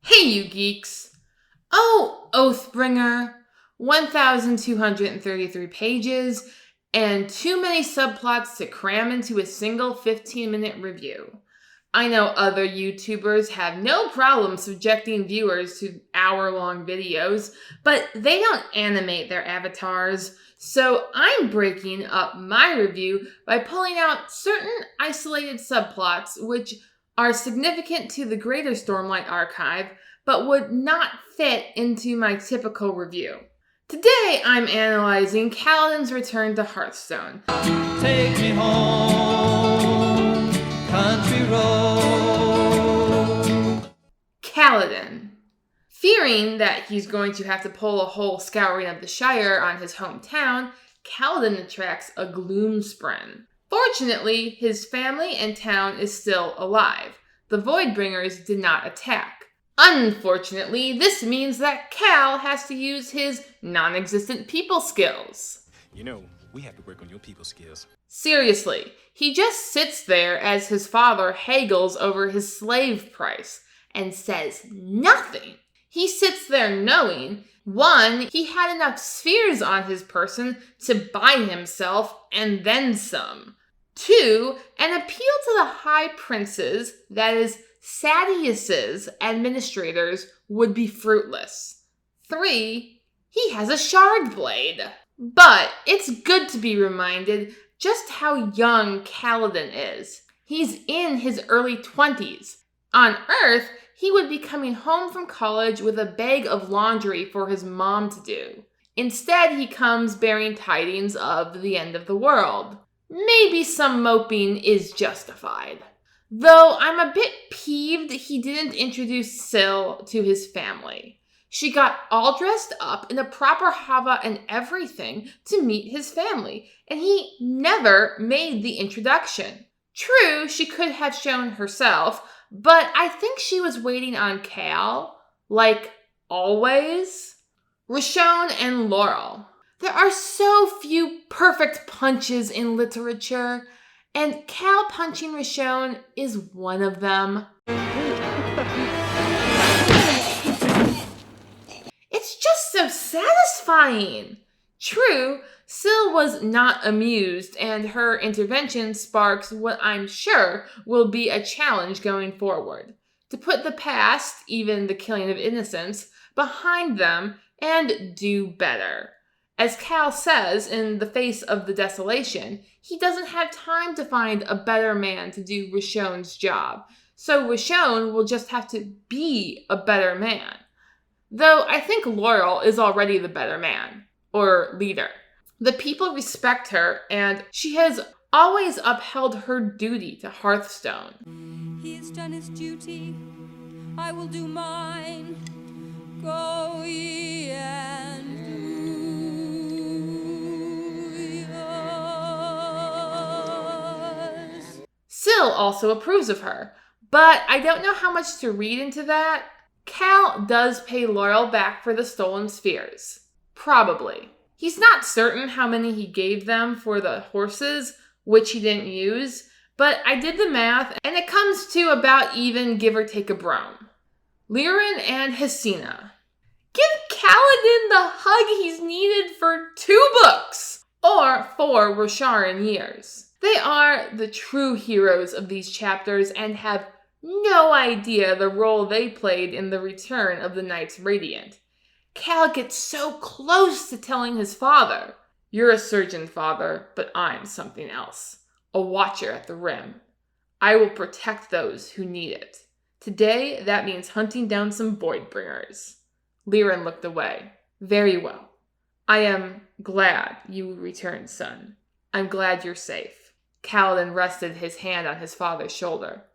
Hey, you geeks! Oh, Oathbringer, 1,233 pages, and too many subplots to cram into a single 15-minute review. I know other YouTubers have no problem subjecting viewers to hour-long videos, but they don't animate their avatars, so I'm breaking up my review by pulling out certain isolated subplots which are significant to the greater Stormlight archive, but would not fit into my typical review. Today, I'm analyzing Kaladin's return to Hearthstone. Take me home, country road. Kaladin. Fearing that he's going to have to pull a whole scouring of the Shire on his hometown, Kalladin attracts a Gloomspren. Fortunately, his family and town is still alive. The Voidbringers did not attack. Unfortunately, this means that Cal has to use his non-existent people skills. You know, we have to work on your people skills. Seriously, he just sits there as his father haggles over his slave price and says nothing. He sits there knowing, 1, he had enough spheres on his person to buy himself and then some. 2, an appeal to the High Princes, that is, Sadius's administrators, would be fruitless. 3, he has a shard blade. But it's good to be reminded just how young Kalladin is. He's in his early 20s. On Earth, he would be coming home from college with a bag of laundry for his mom to do. Instead, he comes bearing tidings of the end of the world. Maybe some moping is justified. Though I'm a bit peeved he didn't introduce Syl to his family. She got all dressed up in a proper hava and everything to meet his family, and he never made the introduction. True, she could have shown herself, but I think she was waiting on Cal, like always. Roshone and Laurel. There are so few perfect punches in literature, and Cal punching Roshone is one of them. It's just so satisfying. True, Syl was not amused, and her intervention sparks what I'm sure will be a challenge going forward. To put the past, even the killing of innocents, behind them and do better. As Cal says in The Face of the Desolation, he doesn't have time to find a better man to do Roshone's job, so Roshone will just have to be a better man. Though I think Laurel is already the better man, or leader. The people respect her, and she has always upheld her duty to Hearthstone. He has done his duty, I will do mine. Go ye and do yours. Syl also approves of her, but I don't know how much to read into that. Cal does pay Laurel back for the stolen spheres. Probably. He's not certain how many he gave them for the horses, which he didn't use, but I did the math, and it comes to about even, give or take a brome. Liren and Hesina. Give Kalladin the hug he's needed for 2 books, or 4 Rosharan years. They are the true heroes of these chapters and have no idea the role they played in the return of the Knights Radiant. Cal gets so close to telling his father, "You're a surgeon, father, but I'm something else. A watcher at the rim. I will protect those who need it. Today, that means hunting down some Voidbringers." Liren looked away. "Very well. I am glad you returned, son. I'm glad you're safe." Kalladin rested his hand on his father's shoulder.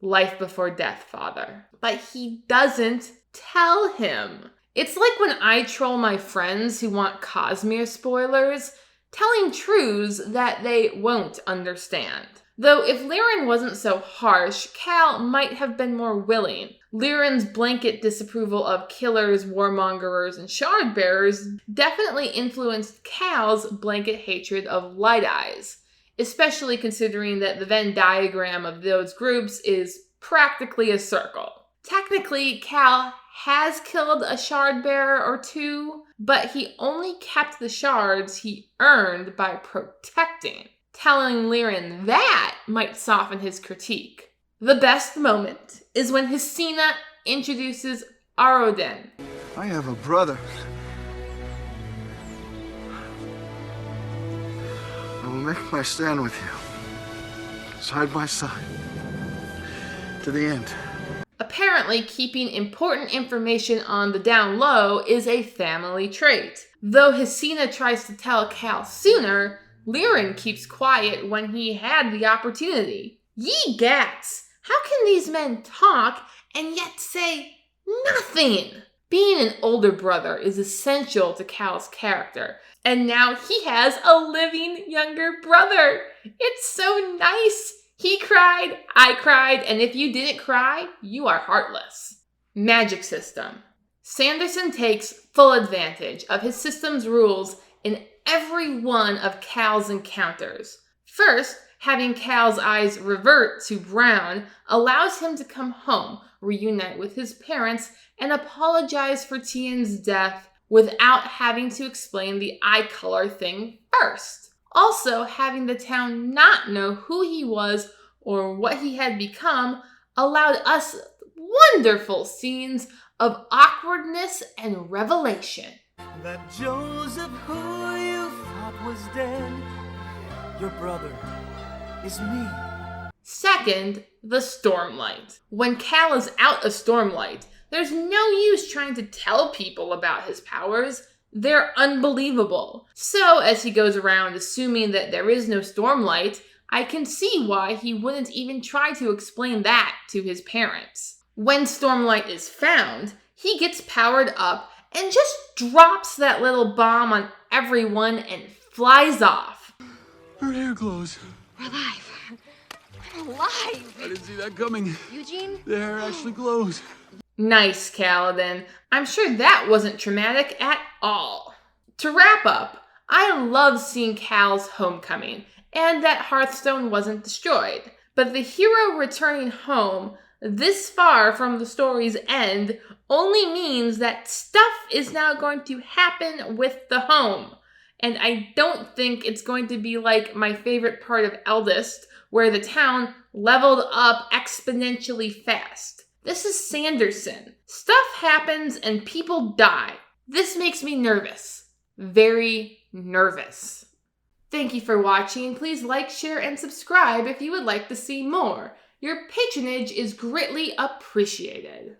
"Life before death, father." But he doesn't tell him. It's like when I troll my friends who want Cosmere spoilers, telling truths that they won't understand. Though if Liren wasn't so harsh, Cal might have been more willing. Liren's blanket disapproval of killers, warmongers, and shardbearers definitely influenced Cal's blanket hatred of Light Eyes, especially considering that the Venn diagram of those groups is practically a circle. Technically, Cal has killed a shard bearer or two, but he only kept the shards he earned by protecting. Telling Lirin that might soften his critique. The best moment is when Hesina introduces Arodin. I have a brother. I will make my stand with you, side by side, to the end. Apparently, keeping important information on the down low is a family trait. Though Hesina tries to tell Cal sooner, Lirin keeps quiet when he had the opportunity. Ye gats! How can these men talk and yet say nothing? Being an older brother is essential to Cal's character, and now he has a living younger brother. It's so nice. He cried, I cried, and if you didn't cry, you are heartless. Magic system. Sanderson takes full advantage of his system's rules in every one of Cal's encounters. First, having Cal's eyes revert to brown allows him to come home, reunite with his parents, and apologize for Tien's death without having to explain the eye color thing first. Also, having the town not know who he was or what he had become allowed us wonderful scenes of awkwardness and revelation. That Joseph, who you thought was dead, your brother is me. Second, the Stormlight. When Cal is out of Stormlight, there's no use trying to tell people about his powers. They're unbelievable. So, as he goes around assuming that there is no Stormlight, I can see why he wouldn't even try to explain that to his parents. When Stormlight is found, he gets powered up and just drops that little bomb on everyone and flies off. Her hair glows. We're alive. I'm alive. I didn't see that coming. Eugene? The hair actually glows. Nice, Kaladin. I'm sure that wasn't traumatic at all. To wrap up, I love seeing Cal's homecoming, and that Hearthstone wasn't destroyed. But the hero returning home this far from the story's end only means that stuff is now going to happen with the home. And I don't think it's going to be like my favorite part of Eldest, where the town leveled up exponentially fast. This is Sanderson. Stuff happens and people die. This makes me nervous. Very nervous. Thank you for watching. Please like, share, and subscribe if you would like to see more. Your patronage is greatly appreciated.